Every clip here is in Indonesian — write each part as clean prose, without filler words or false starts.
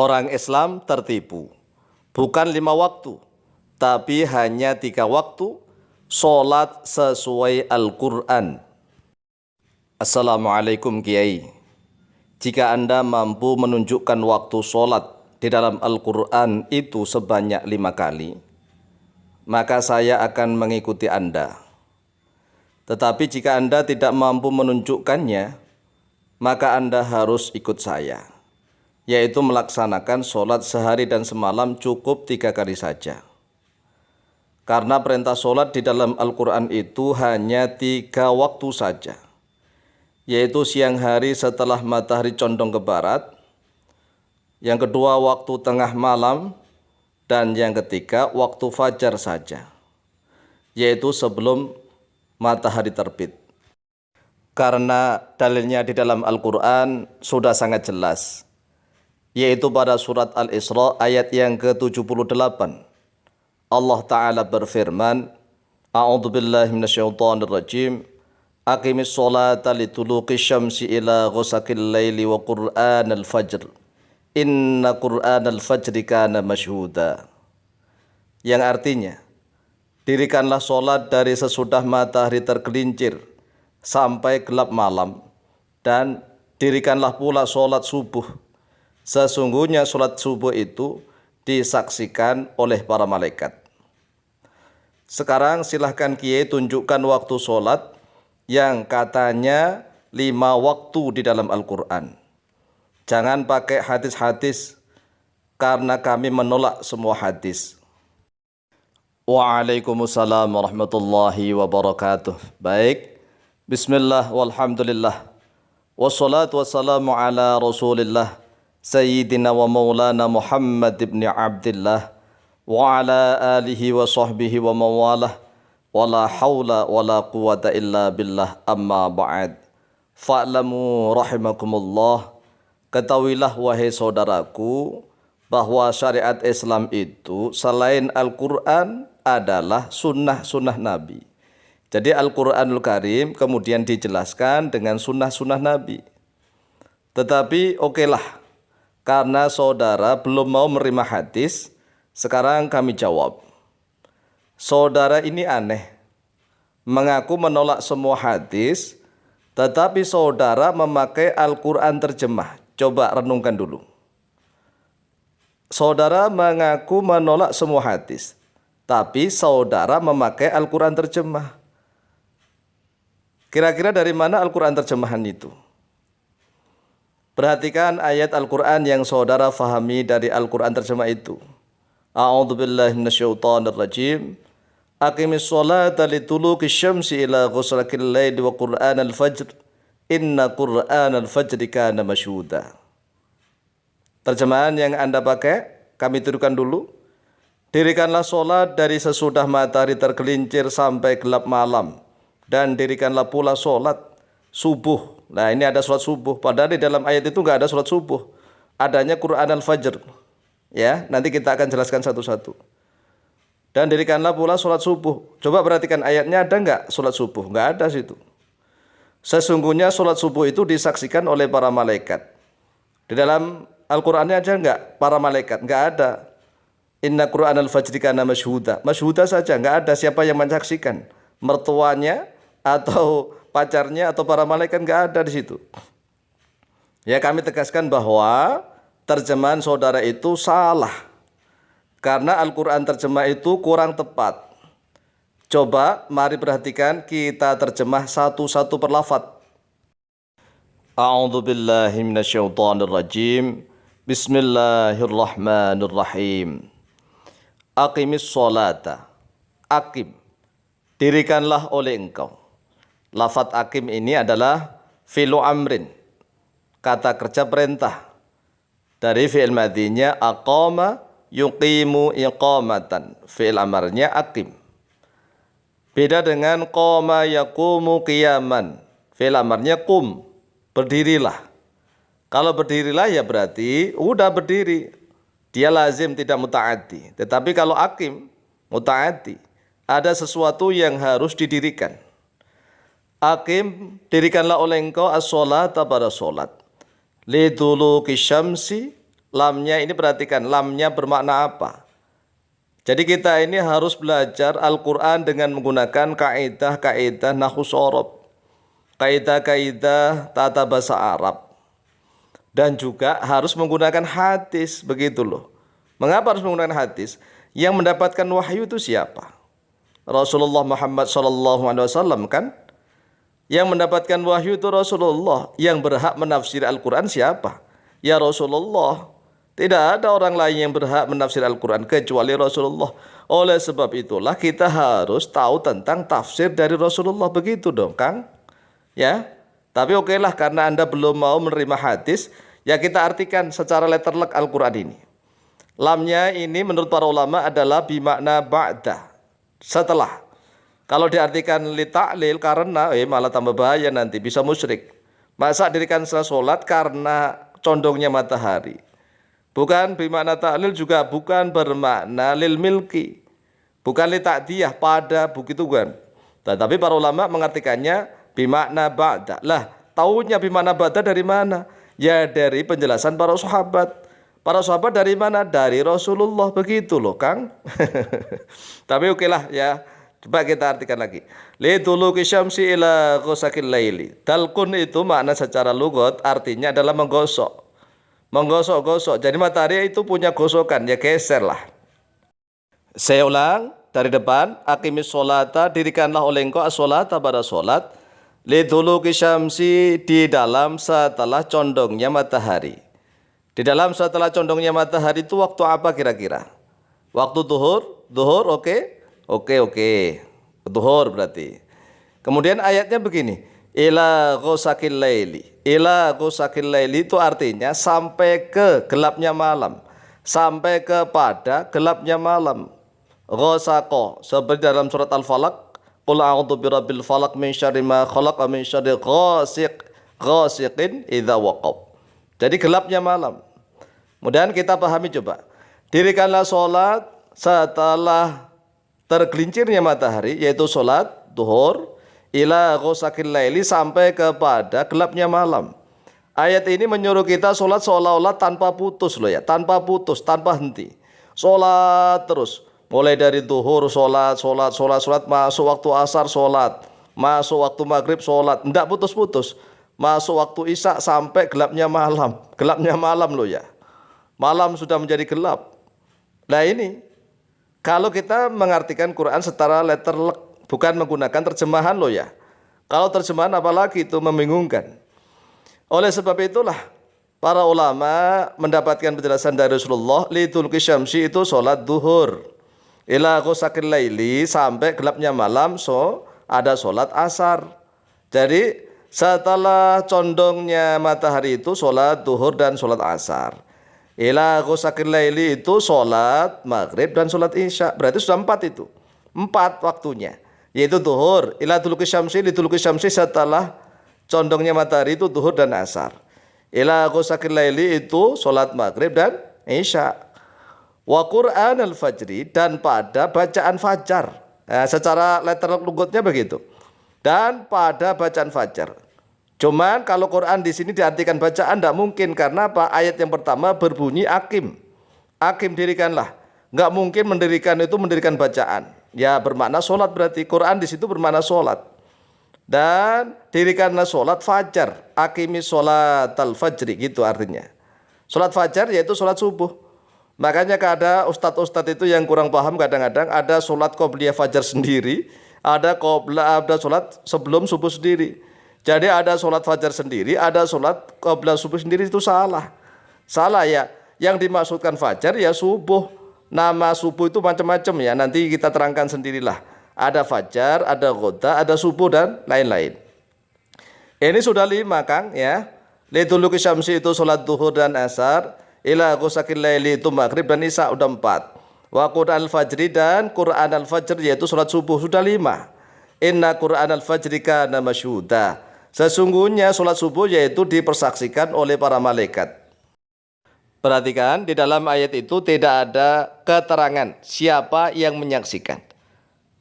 Orang Islam tertipu. Bukan 5 waktu, tapi hanya 3 waktu, sholat sesuai Al-Quran. Assalamualaikum Kiai. Jika Anda mampu menunjukkan waktu sholat di dalam Al-Quran itu sebanyak 5 kali, maka saya akan mengikuti Anda. Tetapi jika Anda tidak mampu menunjukkannya, maka Anda harus ikut saya, yaitu melaksanakan sholat sehari dan semalam cukup 3 kali saja. Karena perintah sholat di dalam Al-Quran itu hanya 3 waktu saja, yaitu siang hari setelah matahari condong ke barat, yang kedua waktu tengah malam, dan yang ketiga waktu fajar saja, yaitu sebelum matahari terbit. Karena dalilnya di dalam Al-Quran sudah sangat jelas, yaitu pada surat Al-Isra ayat yang ke-78. Allah Ta'ala berfirman, A'udzubillahi minasyaitonirrajim, Aqimis sholata lituluqi syamsi ila ghasaqil laili wa qur'anal fajr. Inna qur'anal fajri kana masyhuda. Yang artinya, dirikanlah sholat dari sesudah matahari tergelincir sampai gelap malam, dan dirikanlah pula sholat subuh. Sesungguhnya sholat subuh itu disaksikan oleh para malaikat. Sekarang silahkan Kiai tunjukkan waktu sholat yang katanya 5 waktu di dalam Al-Quran. Jangan pakai hadis-hadis, karena kami menolak semua hadis. Waalaikumsalam warahmatullahi wabarakatuh. Baik. Bismillah walhamdulillah. Wassalatu wassalamu ala rasulillah Sayyidina wa maulana Muhammad ibn Abdillah wa ala alihi wa sahbihi wa mawalah wa la hawla wa la quwata illa billah, amma ba'd. Fa'lamu rahimakumullah. Ketahuilah wahai saudaraku, bahwa syariat Islam itu selain Al-Quran adalah sunnah-sunnah Nabi. Jadi Al-Quranul Karim kemudian dijelaskan dengan sunnah-sunnah Nabi. Tetapi okelah, karena saudara belum mau menerima hadis, sekarang kami jawab. Saudara ini aneh, mengaku menolak semua hadis, tetapi saudara memakai Al-Quran terjemah. Coba renungkan dulu. Saudara mengaku menolak semua hadis, tapi saudara memakai Al-Quran terjemah. Kira-kira dari mana Al-Quran terjemahan itu? Perhatikan ayat Al-Quran yang saudara fahami dari Al-Quran terjemah itu. A'udzubillahi minasyaitonirrajim. Aqimis sholata lituluqi syamsi ila ghasaqil laili wa qur'anal fajr. Inna qur'anal fajri kana masyhuda. Terjemahan yang Anda pakai, kami turunkan dulu. Dirikanlah sholat dari sesudah matahari tergelincir sampai gelap malam, dan dirikanlah pula sholat subuh. Nah, ini ada sholat subuh, padahal di dalam ayat itu nggak ada sholat subuh, adanya Quran al-Fajr. Ya, nanti kita akan jelaskan satu-satu. Dan dirikanlah pula sholat subuh. Coba perhatikan ayatnya, ada nggak sholat subuh? Nggak ada situ. Sesungguhnya sholat subuh itu disaksikan oleh para malaikat. Di dalam Al-Qurannya aja nggak para malaikat, nggak ada. Inna Qur'an al-Fajri kana masyhuda. Masyhuda saja, nggak ada siapa yang menyaksikan. Mertuanya atau pacarnya atau para malaikat, nggak ada di situ. Ya, kami tegaskan bahwa terjemahan saudara itu salah, karena Al-Quran terjemah itu kurang tepat. Coba mari perhatikan, kita terjemah satu-satu per lafaz. A'udzubillahi minasyaitonirrajim. Bismillahirrahmanirrahim. Aqimis sholata. Aqim, dirikanlah oleh engkau. Lafaz aqim ini adalah fi'lu amrin, kata kerja perintah. Dari fi'il madhinya aqama yuqimu iqamatan, fi'il amarnya aqim. Beda dengan qama yaqumu qiyaman, fi'il amarnya qum, berdirilah. Kalau berdirilah ya berarti udah berdiri, dia lazim tidak muta'addi. Tetapi kalau aqim muta'addi, ada sesuatu yang harus didirikan. Aqim, dirikanlah oleh engkau as-sholata pada sholat. Liduluki syamsi, Lamnya ini perhatikan, lamnya bermakna apa? Jadi kita ini harus belajar Al-Quran dengan menggunakan kaidah-kaidah nahwu shorob, kaidah-kaidah tata bahasa Arab, dan juga harus menggunakan hadis, begitu loh. Mengapa harus menggunakan hadis? Yang mendapatkan wahyu itu siapa? Rasulullah Muhammad SAW kan? Yang mendapatkan wahyu itu Rasulullah. Yang berhak menafsir Al-Quran siapa? Ya Rasulullah. Tidak ada orang lain yang berhak menafsir Al-Quran kecuali Rasulullah. Oleh sebab itulah kita harus tahu tentang tafsir dari Rasulullah. Begitu dong Kang. Ya. Tapi okelah, karena Anda belum mau menerima hadis, ya kita artikan secara letterlek Al-Quran ini. Lamnya ini menurut para ulama adalah bimakna ba'da, setelah. Kalau diartikan li ta'lil karena malah tambah bahaya, nanti bisa musyrik. Masa dirikan setelah sholat karena condongnya matahari. Bukan bimakna ta'lil, juga bukan bermakna lil milki. Bukan li ta'diyah, pada, begitu kan. Tapi para ulama mengartikannya bimakna ba'da. Lah, taunya bimakna ba'da dari mana? Ya dari penjelasan para sahabat. Para sahabat dari mana? Dari Rasulullah, begitu loh Kang. Tapi okelah ya. Coba kita artikan lagi. Liduluki syamsi ila ghosakil laili. Dalkun itu makna secara lugat artinya adalah menggosok. Menggosok-gosok. Jadi matahari itu punya gosokan, ya geser lah. Saya ulang dari depan. Aqimis sholata, dirikanlah oleh engkau as-sholata pada sholat. Liduluki syamsi, di dalam setelah condongnya matahari. Di dalam setelah condongnya matahari itu waktu apa kira-kira? Waktu duhur? Duhur, oke? Oke. Duhur berarti. Kemudian ayatnya begini. Ila ghosakil laili. Ila ghosakil laili itu artinya sampai ke gelapnya malam. Sampai kepada gelapnya malam. Ghosako. Seperti dalam surat Al-Falaq. Qul a'udzu birabbil falaq min syarri ma khalaq wa min syarri ghasiqin idza waqab. Jadi gelapnya malam. Kemudian kita pahami coba. Dirikanlah sholat setelah tergelincirnya matahari, yaitu sholat duhur ila ghosakil laili, sampai kepada gelapnya malam. Ayat ini menyuruh kita sholat seolah-olah tanpa putus loh ya, tanpa putus, tanpa henti. Sholat terus, mulai dari duhur sholat, masuk waktu asar sholat, masuk waktu maghrib sholat, tidak putus-putus. Masuk waktu isya sampai gelapnya malam loh ya. Malam sudah menjadi gelap. Nah ini, kalau kita mengartikan Quran secara letterlek, bukan menggunakan terjemahan loh ya. Kalau terjemahan apalagi itu membingungkan. Oleh sebab itulah para ulama mendapatkan penjelasan dari Rasulullah, liduluki syamsi itu sholat duhur ila ghosakil laili, sampai gelapnya malam ada sholat asar. Jadi setelah condongnya matahari itu sholat duhur dan sholat asar. Ila ghosakil laili itu sholat maghrib dan sholat isya. Berarti sudah 4 itu. 4 waktunya. Yaitu duhur. Ila duluki syamsi, liduluki syamsi, setelah condongnya matahari itu duhur dan asar. Ila ghosakil laili itu sholat maghrib dan isya. Wa Qur'an al-fajri, dan pada bacaan fajar. Nah, secara letterlek lugutnya begitu. Dan pada bacaan fajar. Cuman kalau Quran di sini diartikan bacaan tidak mungkin, karena apa? Ayat yang pertama berbunyi akim. Akim, dirikanlah. Nggak mungkin mendirikan bacaan. Ya bermakna sholat, berarti Quran di situ bermakna sholat. Dan dirikanlah sholat fajar. Akimi sholat al-fajri, gitu artinya. Sholat fajar yaitu sholat subuh. Makanya ada ustadz-ustadz itu yang kurang paham, kadang-kadang ada sholat qobliyah fajar sendiri, ada sholat sebelum subuh sendiri. Jadi ada sholat fajar sendiri, ada sholat qobliyah subuh sendiri, itu salah. Salah ya. Yang dimaksudkan fajar ya subuh. Nama subuh itu macam-macam ya, nanti kita terangkan sendirilah. Ada fajar, ada ghoda, ada subuh dan lain-lain. Ini sudah 5 Kang ya. Liduluki syamsi itu sholat duhur dan asar. Ila ghosakil laili itu maghrib dan isya, udah 4. Wa Qur'an al-fajri, dan Qur'an al-fajr yaitu sholat subuh, sudah 5. Inna Qur'an al-fajri kana masyhuda. Sesungguhnya sholat subuh yaitu dipersaksikan oleh para malaikat. Perhatikan, di dalam ayat itu tidak ada keterangan siapa yang menyaksikan.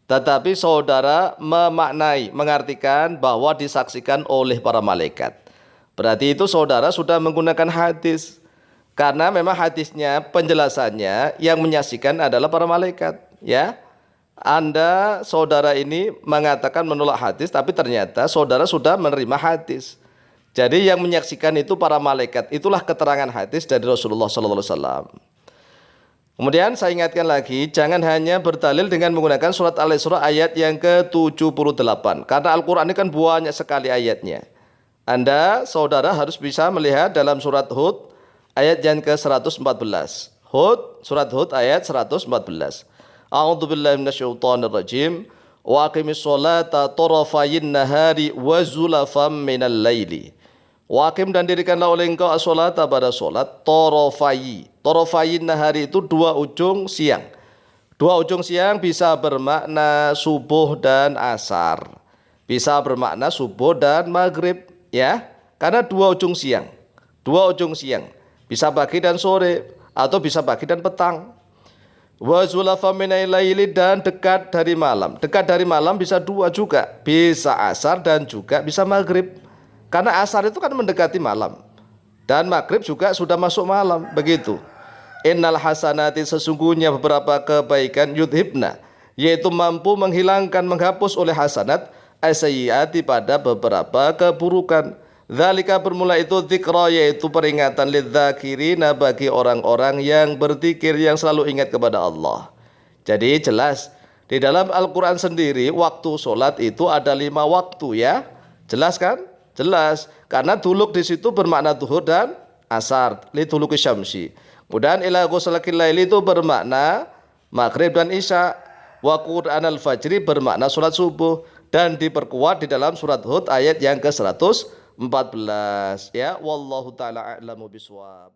Tetapi saudara memaknai, mengartikan bahwa disaksikan oleh para malaikat. Berarti itu saudara sudah menggunakan hadis. Karena memang hadisnya, penjelasannya yang menyaksikan adalah para malaikat, ya. Anda, saudara ini mengatakan menolak hadis, tapi ternyata saudara sudah menerima hadis. Jadi yang menyaksikan itu para malaikat. Itulah keterangan hadis dari Rasulullah SAW. Kemudian saya ingatkan lagi, jangan hanya berdalil dengan menggunakan surat Al-Isra ayat yang ke-78. Karena Al-Quran ini kan banyak sekali ayatnya. Anda, saudara harus bisa melihat dalam surat Hud ayat yang ke-114. Surat Hud ayat 114. A'udzubillahi minasyaitonirrajim. Wa aqimis sholata tarafayin nahari wa zulafam minal laili. Wa aqim dan dirikanlah oleh engkau as-sholata pada sholat tarafayin nahari itu dua ujung siang. Dua ujung siang bisa bermakna subuh dan asar. Bisa bermakna subuh dan maghrib, ya. Karena dua ujung siang. Dua ujung siang. Bisa pagi dan sore atau bisa pagi dan petang. Wa zulafa minal laili dan dekat dari malam. Dekat dari malam bisa dua juga. Bisa asar dan juga bisa maghrib. Karena asar itu kan mendekati malam. Dan maghrib juga sudah masuk malam. Begitu. Innal hasanati sesungguhnya beberapa kebaikan yudhibna. Yaitu mampu menghilangkan, menghapus oleh hasanat. As-sayyiati pada beberapa keburukan. Dzalika bermula itu dzikra yaitu peringatan lidzakirina bagi orang-orang yang berzikir yang selalu ingat kepada Allah. Jadi jelas di dalam Al-Quran sendiri waktu sholat itu ada 5 waktu, ya. Jelas kan? Jelas. Karena duluk di situ bermakna zuhur dan asar. Li duluki syamsi. Kemudian ila ghuslikil laili itu bermakna maghrib dan isya. Wa Qur'an al-fajri bermakna sholat subuh. Dan diperkuat di dalam surat Hud ayat yang ke-114, ya. Wallahu ta'ala a'lamu biswab.